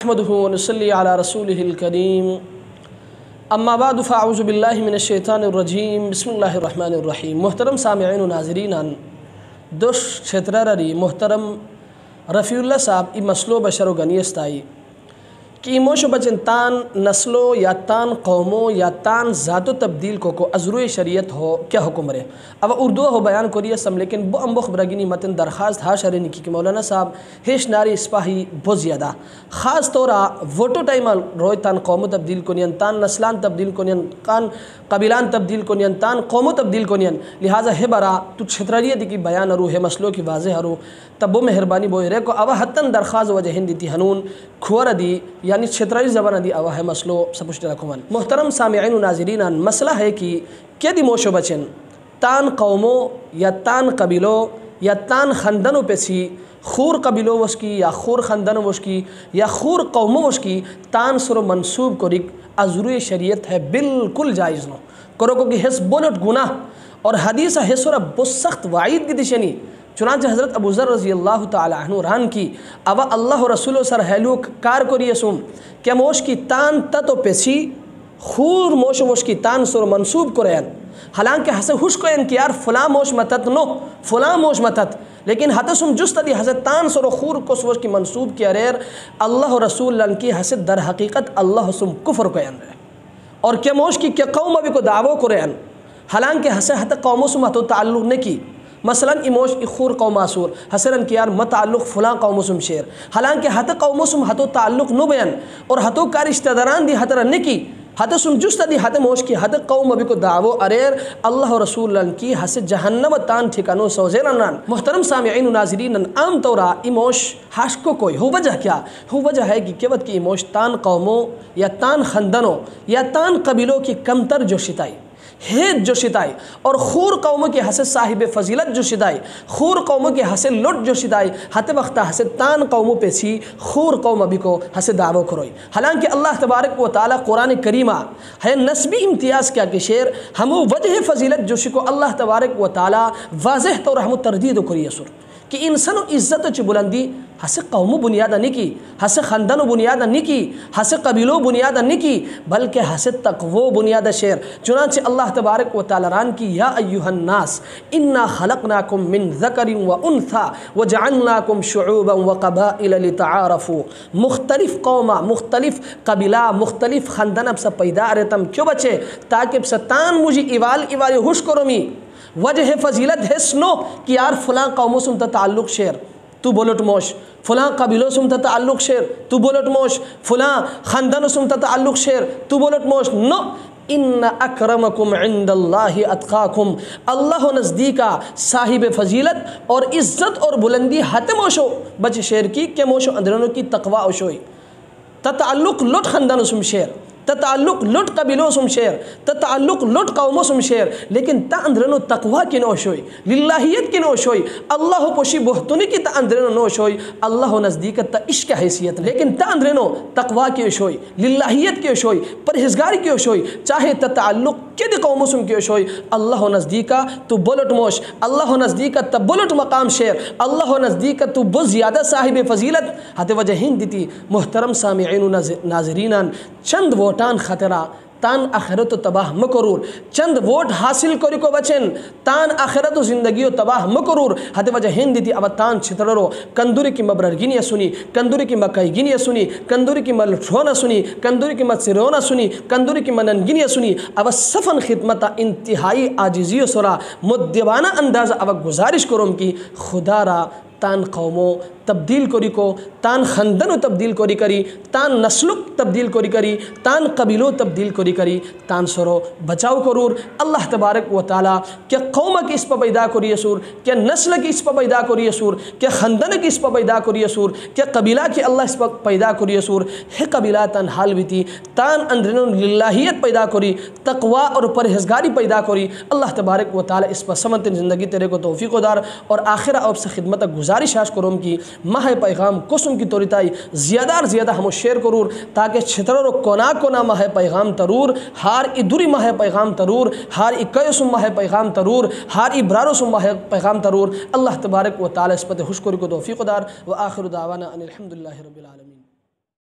نحمده ونصلي على رسوله الكريم اما بعد فاعوذ بالله من الشیطان الرجیم بسم الله الرحمن الرحیم. محترم سامعین و ناظرین، دوش چھتراری محترم رفیع اللہ صاحب ای مسلو بشر و گنیستائی کہ ایموش بچن تان نسلو یا تان قومو یا تان ذاتو تبدیل کو ازروی شریعت ہو کیا حکم رہے اب اردو ہو بیان کوری اسم لیکن بو امبو خبرگینی متن درخواست ہا شرینی کی مولانا صاحب ہیش ناری اسپاہی بہت زیادہ خاص طورا ووٹو ٹائم روی تان قومو تبدیل کنین تان نسلان تبدیل کنین تان قبیلان تبدیل کنین تان قومو تبدیل کنین لہذا ہے برا تو چھتراریہ دی کی بیان رو ہے مسلو کی واضح ہرو تب وہ مہربانی بوئی رہے کو اوہ حتن درخواست وجہ ہندی تی ہنون کھور دی یعنی چھترائی زبان دی اوہ ہے مسلو سپوشتے رکھوان. محترم سامعین و ناظرین، مسئلہ ہے کہ کیا دی موشو بچن تان قومو یا تان قبیلو یا تان خندنو پیسی خور قبیلو وشکی یا خور خندنو وشکی یا خور قومو وشکی تان سرو منصوب کو رک ازروی شریعت ہے بالکل جائز نو کرو کو کہ حس بولٹ گناہ اور حدیث حس سورا بسخت وعید کی دشنی. چنانچہ حضرت ابو ذر رضی اللہ تعالی عنہ ران کی اوہ اللہ رسول سر حیلو کار کو ریسوم کہ موش کی تان تتو پیسی خور موش کی تان سر منصوب کو رہن حالانکہ حسن خوش کو انکیار فلاں موش متت نو فلاں موش متت لیکن حتسم جست دی حسن تان سر خور کو سوش کی منصوب کیا رہر اللہ رسول لن کی حسن در حقیقت اللہ سم کفر کو ان رہے اور کیا موش کی کیا قوم ابھی کو دعوو کو رہن حالانکہ حسن حتی قوموں سے متو تعلق نے کی مثلا ایموش اخور قوم آسور حسرن کی یار متعلق فلاں قوم سم شیر حالانکہ حتی قوم سم حتو تعلق نو بیان اور حتو کار رشتہ داران دی حتی رن کی حتی سم جست دی حتی موش کی حتی قوم ابھی کو دعوو اریر اللہ رسول اللہ کی حتی جہنم تان ٹھکانو سوزیران ران. محترم سامعین و ناظرین، عام طورا ایموش حاشکو کوئی ہو وجہ کیا ہو وجہ ہے کہ کیوت کی ایموش تان قومو یا تان خندنو یا تان قبیلوں کی کمتر جو شتائی ہیت جو شدائی اور خور قوموں کے حسد صاحب فضیلت جو شدائی خور قوموں کے حسد لٹ جو شدائی حتی وقت حسد تان قوموں پہ سی خور قوم ابھی کو حسد دعوو کروئی. حالانکہ اللہ تبارک و تعالی قرآن کریمہ ہے نسبی امتیاز کیا کہ شیر ہمو وجہ فضیلت جو شکو اللہ تبارک و تعالی واضح طور ہمو تردید کری سر کہ انسانو عزت چی بلندی ہسے قومو بنیادہ نکی ہسے خندنو بنیادہ نکی ہسے قبیلو بنیادہ نکی بلکہ ہسے تقوو بنیادہ شیر. چنانچہ اللہ تبارک و تعالی ران کی یا ایوہ الناس انا خلقناکم من ذکر و انثا وجعلناکم شعوبا و قبائل لتعارفو. مختلف قومہ مختلف قبیلہ مختلف خندن سا پیدا رہتم کیوں بچے تاکہ ستان مجھے ایوالی ہوش کرمی وجہ فضیلت ہے سنو کہ یار فلاں قوموں سمتا تعلق شیر تو بولٹ موش فلاں قبیلوں سمتا تعلق شیر تو بولٹ موش فلاں خاندانوں سمتا تعلق شیر تو بولٹ موش نو ان اکرمکم عند اللہ اتقاکم اللہ نزدیکا صاحب فضیلت اور عزت اور بلندی حت موشو بچ شیر کی کہ موشو اندرونوں کی تقوی اوشوئی تتعلق لٹ خاندانوں سم شیر تعلق لٹ قبیلوں سم شیر تعلق لٹ قوموں سم شیر لیکن تا اندرنو تقوی کی نوشوئی للہیت کی نوشوئی اللہ پوشی بہتونی کی تا اندرنو نوشوئی اللہ نزدیکت تا عشق حیثیت لیکن تا اندرنو تقوی کی اوشوئی للہیت کی اوشوئی پرہزگاری کی اوشوئی چاہے تا تعلق کی دی قوموں سم کی اوشوئی اللہ نزدیکا تو بولٹ موش اللہ نزدیکا تا بولٹ مقام شیر اللہ نزدیکا تو بہت زیادہ صاحب فضیلت حتی وجہ ہند دیتی. محترم سامعین و ناظرین، چند ووٹان خطرہ تان آخرت و تباہ مکرور چند ووٹ حاصل کری کو بچن تان آخرت و زندگی و تباہ مکرور حتی وجہ ہند دیتی. اب تان چھتررو کندوری کی مبررگینی سنی کندوری کی مکائیگینی سنی کندوری کی ملٹھونا سنی کندوری کی مصرونا سنی کندوری کی مننگینی سنی. اب صفن خدمت انتہائی عاجزی و سرا مدبانہ انداز اب گزارش کروں کی خدا را تان قوموں تبدیل کری کو تان خندنو تبدیل کری کری تان نسلک تبدیل کری کری تان قبیلو تبدیل کری کری تان سرو بچاو کرور. اللہ تبارک و تعالی کیا قوم کی اس پا پیدا کری سور کیا نسل کی اس پا پیدا کری سور کیا خندن کی اس پا پیدا کری سور کیا قبیلہ کی اللہ اس پا پیدا کری سور ہے قبیلہ تان حال بیتی تان اندرنو للہیت پیدا کری تقوی اور پرہزگاری پیدا کری. اللہ تبارک و تعالی اس پا سمنتن زندگی تیرے کو توفیق دار اور آخرہ اب سے خدمت گزارش آش کروں کی ماہ پیغام قسم کی توریتائی زیادہ ہمو شیئر کرور تاکہ چھترر و کونا ماہ پیغام ترور ہار ای دوری ماہ پیغام ترور ہار ای کئیسم ماہ پیغام ترور ہار ای برارسم ماہ پیغام ترور. اللہ تبارک و تعالی اس پتہ خوش کری کو توفیق دار و آخر دعوانا ان الحمدللہ رب العالمین.